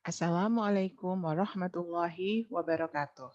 Assalamualaikum warahmatullahi wabarakatuh.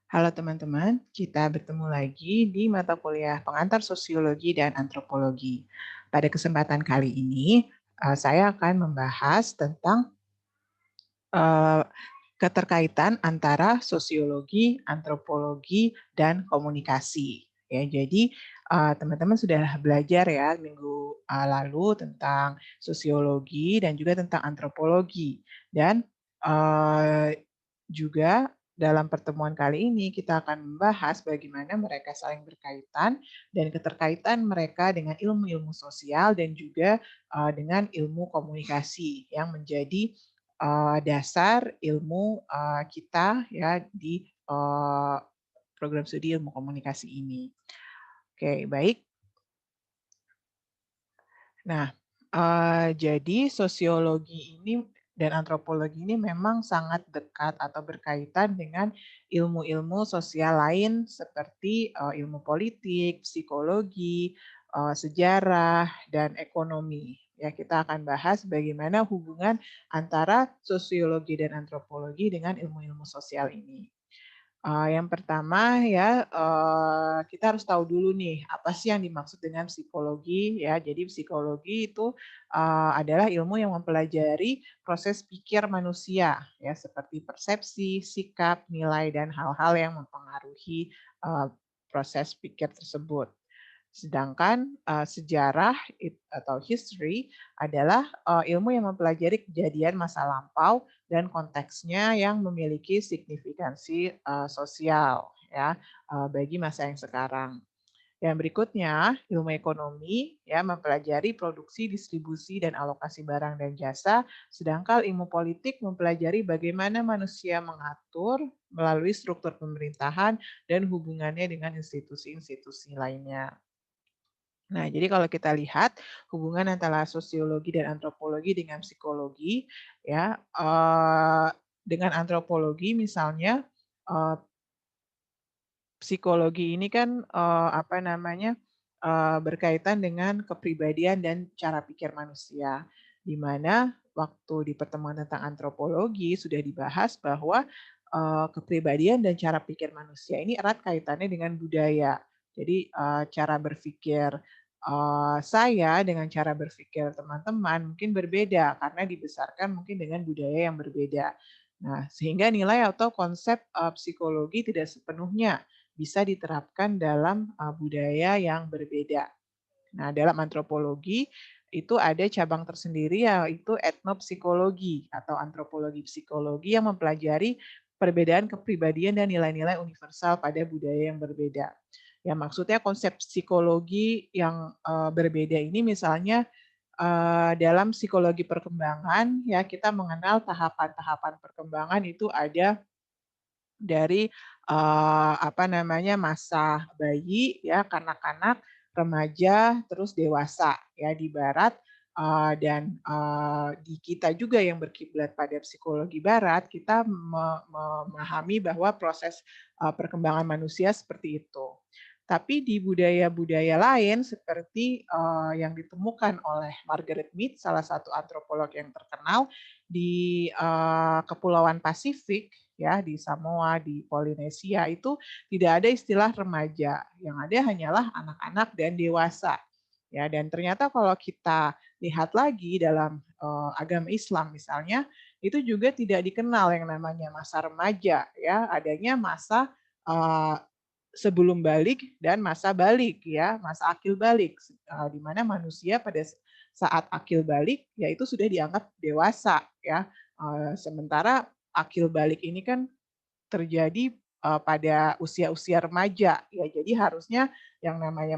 Halo teman-teman, kita bertemu lagi di mata kuliah pengantar sosiologi dan antropologi. Pada kesempatan kali ini, saya akan membahas tentang eh, keterkaitan antara sosiologi, antropologi, dan komunikasi. Ya, jadi teman-teman sudah belajar ya minggu lalu tentang sosiologi dan juga tentang antropologi. Dan juga dalam pertemuan kali ini kita akan membahas bagaimana mereka saling berkaitan dan keterkaitan mereka dengan ilmu-ilmu sosial dan juga dengan ilmu komunikasi yang menjadi dasar ilmu kita ya di program studi ilmu komunikasi ini. Oke, baik. Nah, jadi sosiologi ini dan antropologi ini memang sangat dekat atau berkaitan dengan ilmu-ilmu sosial lain seperti ilmu politik, psikologi, sejarah, dan ekonomi. Ya, kita akan bahas bagaimana hubungan antara sosiologi dan antropologi dengan ilmu-ilmu sosial ini. Yang pertama ya, kita harus tahu dulu nih, apa sih yang dimaksud dengan psikologi ya. Jadi psikologi itu adalah ilmu yang mempelajari proses pikir manusia ya, seperti persepsi, sikap, nilai, dan hal-hal yang mempengaruhi proses pikir tersebut. Sedangkan sejarah atau history adalah ilmu yang mempelajari kejadian masa lampau dan konteksnya yang memiliki signifikansi sosial ya bagi masa yang sekarang. Yang berikutnya, ilmu ekonomi ya mempelajari produksi, distribusi, dan alokasi barang dan jasa, sedangkan ilmu politik mempelajari bagaimana manusia mengatur melalui struktur pemerintahan dan hubungannya dengan institusi-institusi lainnya. Nah, jadi kalau kita lihat hubungan antara sosiologi dan antropologi dengan psikologi, ya, dengan antropologi misalnya psikologi ini kan apa namanya berkaitan dengan kepribadian dan cara pikir manusia, di mana waktu di pertemuan tentang antropologi sudah dibahas bahwa kepribadian dan cara pikir manusia ini erat kaitannya dengan budaya. Jadi cara berpikir saya dengan cara berpikir teman-teman mungkin berbeda karena dibesarkan mungkin dengan budaya yang berbeda. Nah, sehingga nilai atau konsep psikologi tidak sepenuhnya bisa diterapkan dalam budaya yang berbeda. Nah, dalam antropologi itu ada cabang tersendiri yaitu etnopsikologi atau antropologi psikologi yang mempelajari perbedaan kepribadian dan nilai-nilai universal pada budaya yang berbeda. Ya, maksudnya konsep psikologi yang berbeda ini misalnya dalam psikologi perkembangan ya kita mengenal tahapan-tahapan perkembangan itu ada dari apa namanya masa bayi ya kanak-kanak, remaja, terus dewasa ya di barat dan di kita juga yang berkiblat pada psikologi barat kita memahami bahwa proses perkembangan manusia seperti itu. Tapi di budaya-budaya lain seperti yang ditemukan oleh Margaret Mead, salah satu antropolog yang terkenal di Kepulauan Pasifik, ya di Samoa, di Polinesia itu tidak ada istilah remaja, yang ada hanyalah anak-anak dan dewasa. Ya, dan ternyata kalau kita lihat lagi dalam agama Islam misalnya, itu juga tidak dikenal yang namanya masa remaja, ya adanya masa sebelum balik dan masa balik ya, masa akil balik di mana manusia pada saat akil balik yaitu sudah dianggap dewasa ya. Sementara akil balik ini kan terjadi pada usia-usia remaja ya. Jadi harusnya yang namanya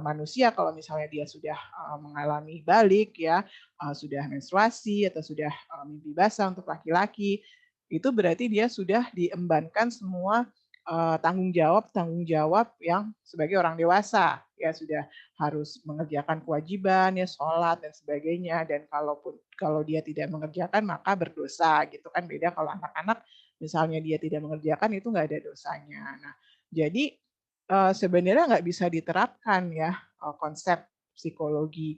manusia kalau misalnya dia sudah mengalami balik ya, sudah menstruasi atau sudah mimpi basah untuk laki-laki, itu berarti dia sudah diembankan semua tanggung jawab yang sebagai orang dewasa ya sudah harus mengerjakan kewajiban ya sholat dan sebagainya dan kalau dia tidak mengerjakan maka berdosa gitu kan beda kalau anak-anak misalnya dia tidak mengerjakan itu nggak ada dosanya. Nah jadi sebenarnya nggak bisa diterapkan ya konsep psikologi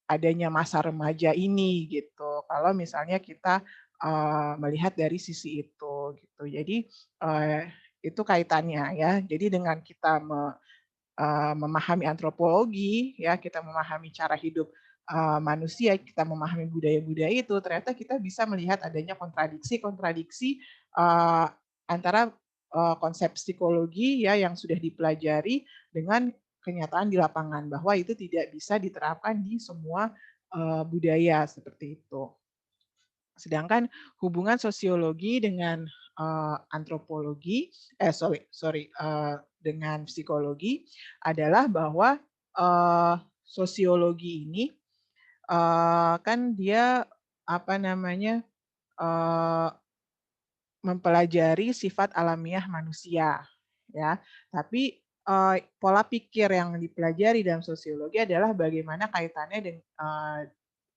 adanya masa remaja ini gitu kalau misalnya kita melihat dari sisi itu gitu. Jadi, eee, itu kaitannya ya. Jadi dengan kita memahami antropologi ya, kita memahami cara hidup, manusia, kita memahami budaya-budaya itu, ternyata kita bisa melihat adanya kontradiksi-kontradiksi, antara, konsep psikologi ya yang sudah dipelajari dengan kenyataan di lapangan, bahwa itu tidak bisa diterapkan di semua, budaya, seperti itu. Sedangkan hubungan sosiologi dengan, antropologi sorry sorry, dengan psikologi adalah bahwa, sosiologi ini, kan dia, apa namanya, eee, mempelajari sifat alamiah manusia, ya. Tapi, pola pikir yang dipelajari dalam sosiologi adalah bagaimana kaitannya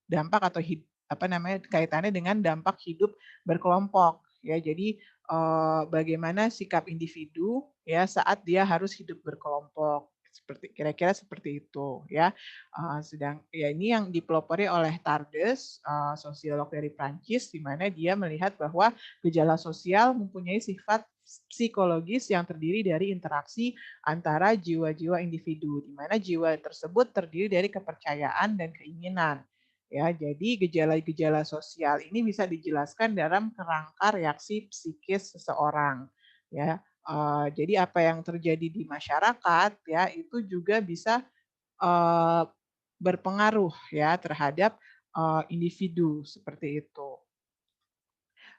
dampak atau apa namanya, kaitannya dengan dampak hidup berkelompok ya. Jadi, bagaimana sikap individu ya saat dia harus hidup berkelompok, seperti kira-kira seperti itu ya. Ya ini yang dipelopori oleh Tardes, sosiolog dari Prancis, di mana dia melihat bahwa gejala sosial mempunyai sifat psikologis yang terdiri dari interaksi antara jiwa-jiwa individu, di mana jiwa tersebut terdiri dari kepercayaan dan keinginan. Ya, jadi gejala-gejala sosial ini bisa dijelaskan dalam kerangka reaksi psikis seseorang. Ya, jadi apa yang terjadi di masyarakat ya itu juga bisa eee, berpengaruh ya terhadap, individu seperti itu.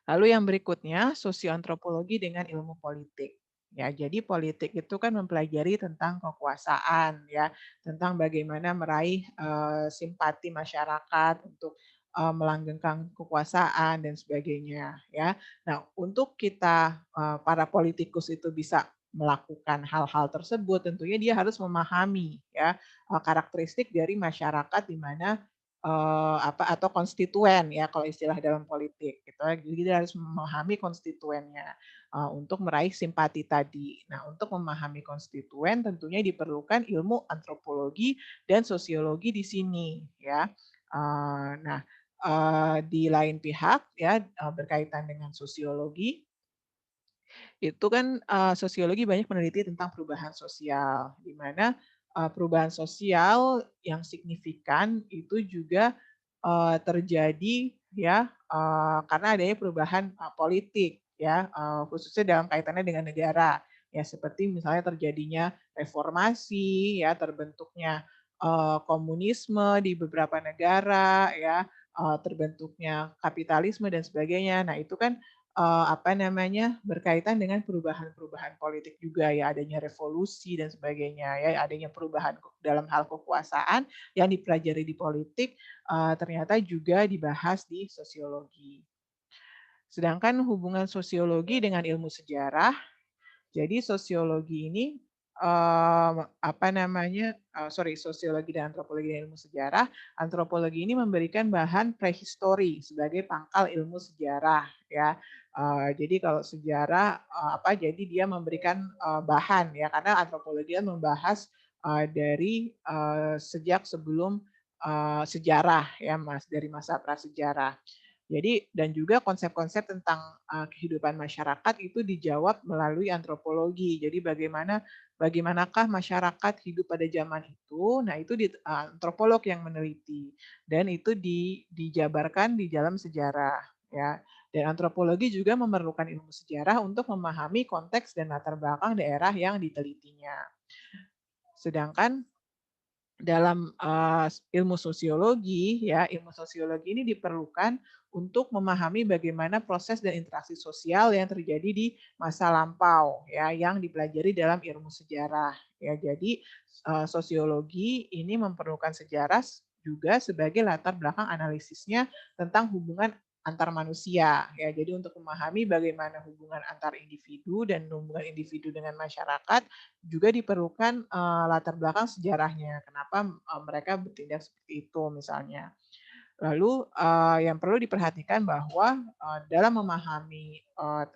Lalu yang berikutnya, sosioantropologi dengan ilmu politik. Ya, jadi politik itu kan mempelajari tentang kekuasaan ya, tentang bagaimana meraih, simpati masyarakat untuk, melanggengkan kekuasaan dan sebagainya ya. Nah, untuk kita, para politikus itu bisa melakukan hal-hal tersebut, tentunya dia harus memahami ya, karakteristik dari masyarakat di mana atau konstituen ya kalau istilah dalam politik gitu ya. Jadi dia harus memahami konstituennya, untuk meraih simpati tadi. Nah, untuk memahami konstituen tentunya diperlukan ilmu antropologi dan sosiologi di sini ya. Nah, di lain pihak ya, berkaitan dengan sosiologi, itu kan, sosiologi banyak meneliti tentang perubahan sosial, di mana, perubahan sosial yang signifikan itu juga, terjadi ya, karena adanya perubahan, politik ya, khususnya dalam kaitannya dengan negara. Ya seperti misalnya terjadinya reformasi ya, terbentuknya, komunisme di beberapa negara ya, terbentuknya kapitalisme dan sebagainya. Nah itu kan apa namanya, berkaitan dengan perubahan-perubahan politik juga ya, adanya revolusi dan sebagainya ya, adanya perubahan dalam hal kekuasaan yang dipelajari di politik, ternyata juga dibahas di sosiologi. Sedangkan hubungan sosiologi dengan ilmu sejarah, jadi sosiologi ini, apa namanya, sosiologi dan antropologi dan ilmu sejarah, antropologi ini memberikan bahan prehistori sebagai pangkal ilmu sejarah ya. Jadi kalau sejarah, jadi dia memberikan, bahan ya, karena antropologi kan membahas, dari, sejak sebelum, sejarah ya, dari masa prasejarah. Jadi dan juga konsep-konsep tentang, kehidupan masyarakat itu dijawab melalui antropologi. Jadi bagaimanakah masyarakat hidup pada zaman itu, nah itu antropolog yang meneliti dan itu dijabarkan di dalam sejarah ya. Dan antropologi juga memerlukan ilmu sejarah untuk memahami konteks dan latar belakang daerah yang ditelitinya. Sedangkan dalam, ilmu sosiologi ya, ilmu sosiologi ini diperlukan untuk memahami bagaimana proses dan interaksi sosial yang terjadi di masa lampau ya, yang dipelajari dalam ilmu sejarah ya. Jadi, sosiologi ini memerlukan sejarah juga sebagai latar belakang analisisnya tentang hubungan antar manusia ya. Jadi untuk memahami bagaimana hubungan antar individu dan hubungan individu dengan masyarakat juga diperlukan, latar belakang sejarahnya, kenapa, mereka bertindak seperti itu misalnya. Lalu, yang perlu diperhatikan bahwa, dalam memahami,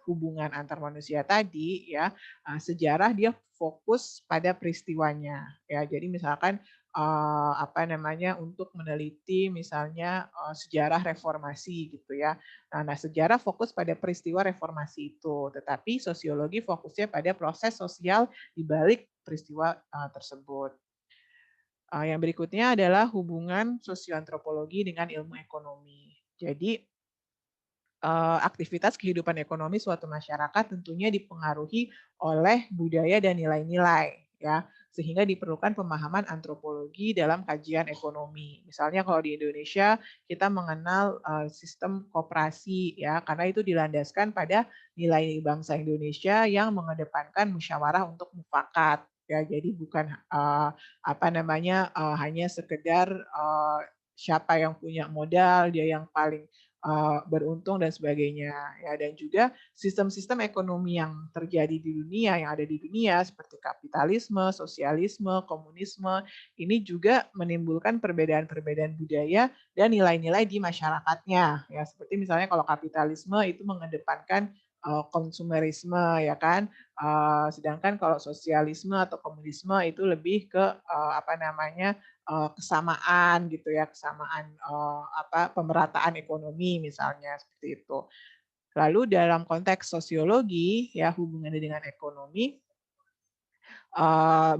hubungan antar manusia tadi ya, sejarah dia fokus pada peristiwanya ya. Jadi misalkan, apa namanya, untuk meneliti misalnya, sejarah reformasi gitu ya. Nah, sejarah fokus pada peristiwa reformasi itu, tetapi sosiologi fokusnya pada proses sosial di balik peristiwa, tersebut. Yang berikutnya adalah hubungan sosioantropologi dengan ilmu ekonomi. Jadi, aktivitas kehidupan ekonomi suatu masyarakat tentunya dipengaruhi oleh budaya dan nilai-nilai, ya, sehingga diperlukan pemahaman antropologi dalam kajian ekonomi. Misalnya kalau di Indonesia kita mengenal, sistem koperasi ya, karena itu dilandaskan pada nilai bangsa Indonesia yang mengedepankan musyawarah untuk mufakat, ya. Jadi bukan, apa namanya, hanya sekedar, siapa yang punya modal, dia yang paling beruntung dan sebagainya ya, dan juga sistem-sistem ekonomi yang terjadi di dunia, yang ada di dunia seperti kapitalisme, sosialisme, komunisme, ini juga menimbulkan perbedaan-perbedaan budaya dan nilai-nilai di masyarakatnya ya. Seperti misalnya kalau kapitalisme itu mengedepankan konsumerisme ya kan, sedangkan kalau sosialisme atau komunisme itu lebih ke apa namanya, kesamaan gitu ya, kesamaan, apa, pemerataan ekonomi misalnya, seperti itu. Lalu dalam konteks sosiologi ya, hubungannya dengan ekonomi,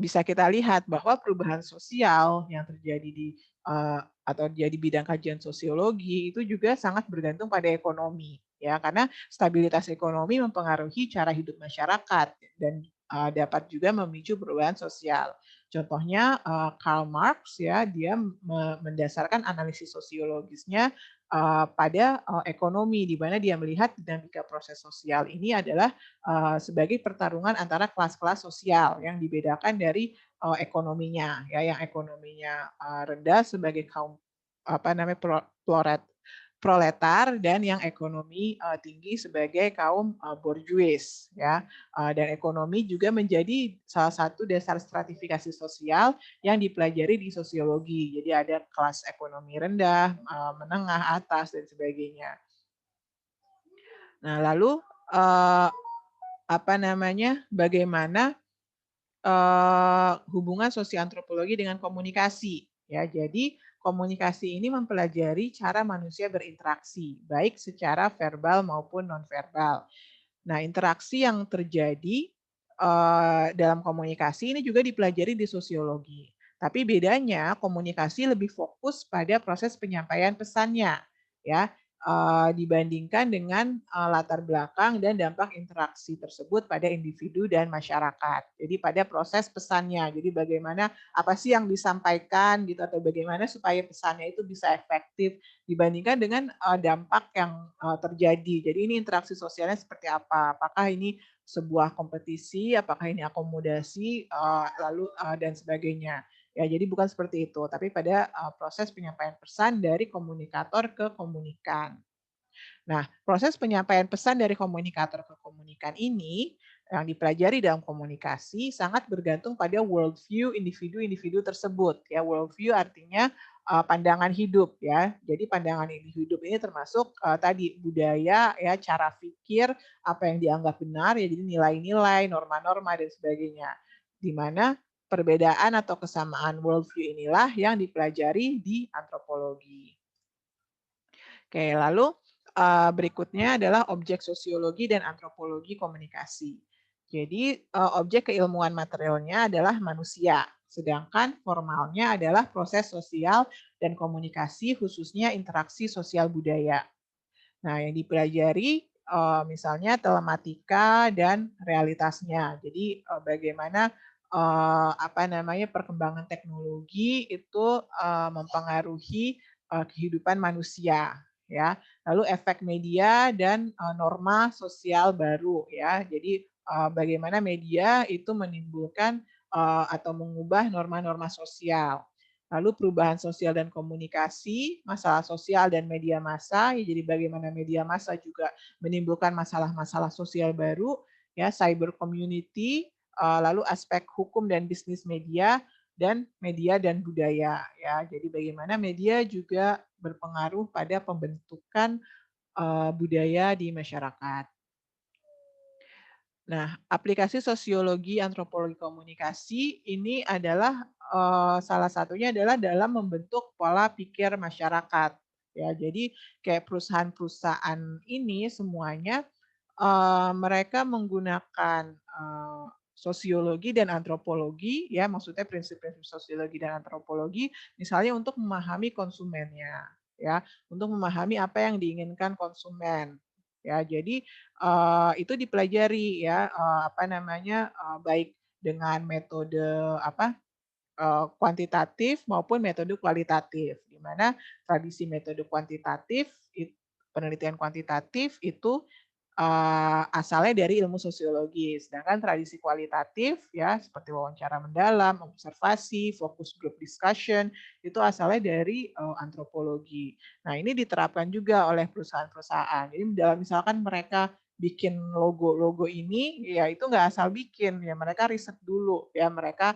bisa kita lihat bahwa perubahan sosial yang terjadi di atau jadi bidang kajian sosiologi itu juga sangat bergantung pada ekonomi ya, karena stabilitas ekonomi mempengaruhi cara hidup masyarakat dan dapat juga memicu perubahan sosial. Contohnya Karl Marx ya, dia mendasarkan analisis sosiologisnya pada ekonomi, di mana dia melihat dinamika proses sosial ini adalah sebagai pertarungan antara kelas-kelas sosial yang dibedakan dari ekonominya ya, yang ekonominya rendah sebagai kaum apa namanya proletar dan yang ekonomi tinggi sebagai kaum borjuis ya. Dan ekonomi juga menjadi salah satu dasar stratifikasi sosial yang dipelajari di sosiologi. Jadi ada kelas ekonomi rendah, menengah, atas dan sebagainya. Nah, lalu apa namanya, bagaimana hubungan sosiantropologi dengan komunikasi ya. Jadi komunikasi ini mempelajari cara manusia berinteraksi, baik secara verbal maupun nonverbal. Nah, interaksi yang terjadi dalam komunikasi ini juga dipelajari di sosiologi. Tapi bedanya komunikasi lebih fokus pada proses penyampaian pesannya, ya, dibandingkan dengan latar belakang dan dampak interaksi tersebut pada individu dan masyarakat. Jadi pada proses pesannya. Jadi bagaimana apa sih yang disampaikan gitu atau bagaimana supaya pesannya itu bisa efektif dibandingkan dengan dampak yang terjadi. Jadi ini interaksi sosialnya seperti apa? Apakah ini sebuah kompetisi, apakah ini akomodasi, lalu dan sebagainya. Ya, jadi bukan seperti itu, tapi pada proses penyampaian pesan dari komunikator ke komunikan. Nah, proses penyampaian pesan dari komunikator ke komunikan ini yang dipelajari dalam komunikasi sangat bergantung pada worldview individu-individu tersebut. Ya, worldview artinya pandangan hidup ya. Jadi pandangan hidup ini termasuk tadi budaya ya, cara pikir, apa yang dianggap benar ya, jadi nilai-nilai, norma-norma dan sebagainya. Di mana perbedaan atau kesamaan worldview inilah yang dipelajari di antropologi. Oke, lalu berikutnya adalah objek sosiologi dan antropologi komunikasi. Jadi objek keilmuan materialnya adalah manusia, sedangkan formalnya adalah proses sosial dan komunikasi khususnya interaksi sosial budaya. Nah, yang dipelajari misalnya telematika dan realitasnya. Jadi bagaimana apa namanya perkembangan teknologi itu mempengaruhi kehidupan manusia ya. Lalu efek media dan norma sosial baru ya. Jadi bagaimana media itu menimbulkan atau mengubah norma-norma sosial. Lalu perubahan sosial dan komunikasi, masalah sosial dan media massa, ya jadi bagaimana media massa juga menimbulkan masalah-masalah sosial baru, ya cyber community, lalu aspek hukum dan bisnis media dan budaya, ya. Jadi bagaimana media juga berpengaruh pada pembentukan budaya di masyarakat. Nah, aplikasi sosiologi antropologi komunikasi ini adalah, salah satunya adalah dalam membentuk pola pikir masyarakat, ya. Jadi kayak perusahaan-perusahaan ini semuanya, mereka menggunakan, sosiologi dan antropologi, ya, maksudnya prinsip-prinsip sosiologi dan antropologi, misalnya untuk memahami konsumennya, ya, untuk memahami apa yang diinginkan konsumen, ya. Jadi itu dipelajari ya, apa namanya, baik dengan metode apa, kuantitatif maupun metode kualitatif, di mana tradisi metode kuantitatif penelitian kuantitatif itu asalnya dari ilmu sosiologi, sedangkan tradisi kualitatif ya seperti wawancara mendalam, observasi, focus group discussion itu asalnya dari antropologi. Nah, ini diterapkan juga oleh perusahaan-perusahaan. Jadi dalam misalkan mereka bikin logo-logo ini, ya itu nggak asal bikin, ya mereka riset dulu, ya mereka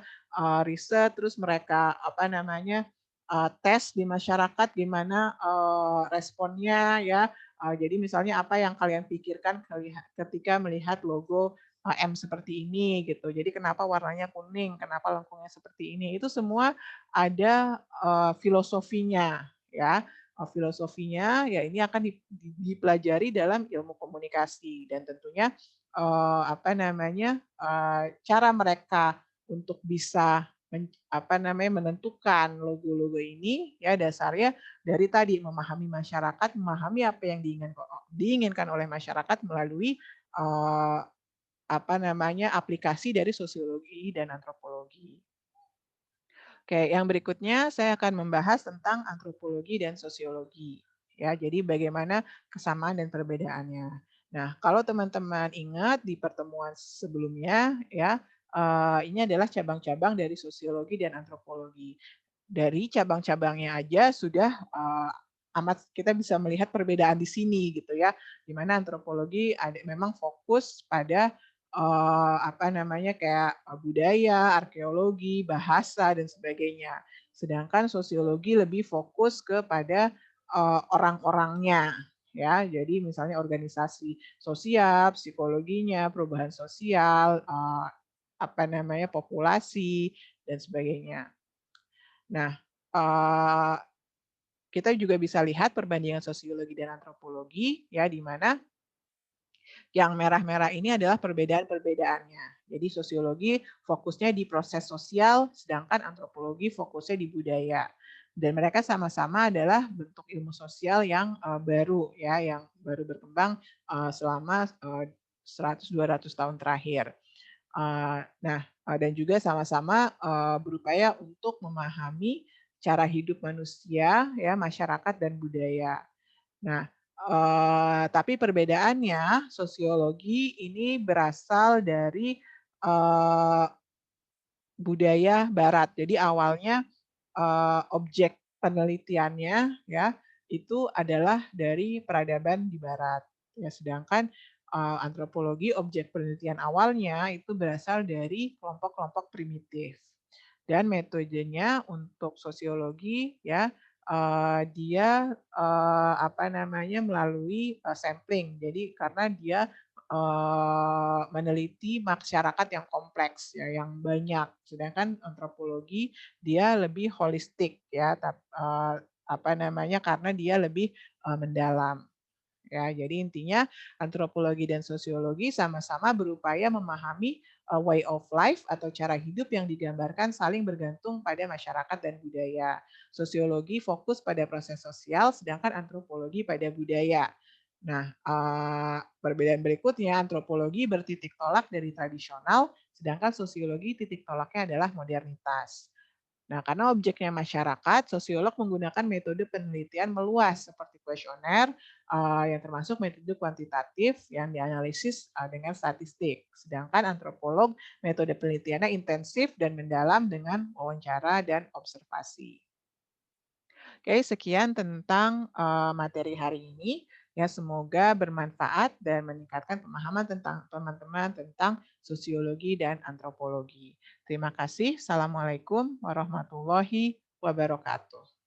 riset terus mereka apa namanya tes di masyarakat gimana responnya ya. Jadi misalnya apa yang kalian pikirkan ketika melihat logo, M seperti ini gitu. Jadi kenapa warnanya kuning, kenapa lengkungnya seperti ini. Itu semua ada, filosofinya ya, filosofinya ya ini akan dipelajari dalam ilmu komunikasi dan tentunya, apa namanya, cara mereka untuk bisa apa namanya, menentukan logo-logo ini ya dasarnya dari tadi memahami masyarakat, memahami apa yang diinginkan oleh masyarakat melalui, apa namanya, aplikasi dari sosiologi dan antropologi. Oke, yang berikutnya saya akan membahas tentang antropologi dan sosiologi. Ya, jadi bagaimana kesamaan dan perbedaannya. Nah, kalau teman-teman ingat di pertemuan sebelumnya ya, ini adalah cabang-cabang dari sosiologi dan antropologi. Dari cabang-cabangnya aja sudah, amat kita bisa melihat perbedaan di sini gitu ya, di mana antropologi memang fokus pada apa namanya, kayak, budaya, arkeologi, bahasa, dan sebagainya. Sedangkan sosiologi lebih fokus kepada, orang-orangnya, ya. Jadi misalnya organisasi sosial, psikologinya, perubahan sosial, apa namanya, populasi, dan sebagainya. Nah, eee, kita juga bisa lihat perbandingan sosiologi dan antropologi, ya, di mana yang merah-merah ini adalah perbedaan-perbedaannya. Jadi sosiologi fokusnya di proses sosial, sedangkan antropologi fokusnya di budaya. Dan mereka sama-sama adalah bentuk ilmu sosial yang baru ya, yang baru berkembang selama 100-200 tahun terakhir. Nah, dan juga sama-sama berupaya untuk memahami cara hidup manusia, ya, masyarakat dan budaya. Nah, tapi perbedaannya sosiologi ini berasal dari, eee, budaya barat. Jadi awalnya, objek penelitiannya ya, itu adalah dari peradaban di barat. Ya sedangkan, antropologi objek penelitian awalnya itu berasal dari kelompok-kelompok primitif. Dan metodenya untuk sosiologi ya, dia, apa namanya, melalui, sampling. Jadi karena dia, meneliti masyarakat yang kompleks ya, yang banyak. Sedangkan antropologi dia lebih holistik ya, apa namanya, karena dia lebih, mendalam. Ya, jadi intinya antropologi dan sosiologi sama-sama berupaya memahami way of life atau cara hidup yang digambarkan saling bergantung pada masyarakat dan budaya. Sosiologi fokus pada proses sosial, sedangkan antropologi pada budaya. Nah, perbedaan berikutnya antropologi bertitik tolak dari tradisional, sedangkan sosiologi titik tolaknya adalah modernitas. Nah, karena objeknya masyarakat, sosiolog menggunakan metode penelitian meluas seperti kuesioner, yang termasuk metode kuantitatif yang dianalisis dengan statistik. Sedangkan antropolog metode penelitiannya intensif dan mendalam dengan wawancara dan observasi. Oke, sekian tentang materi hari ini. Ya, semoga bermanfaat dan meningkatkan pemahaman tentang teman-teman tentang sosiologi dan antropologi. Terima kasih. Assalamualaikum warahmatullahi wabarakatuh.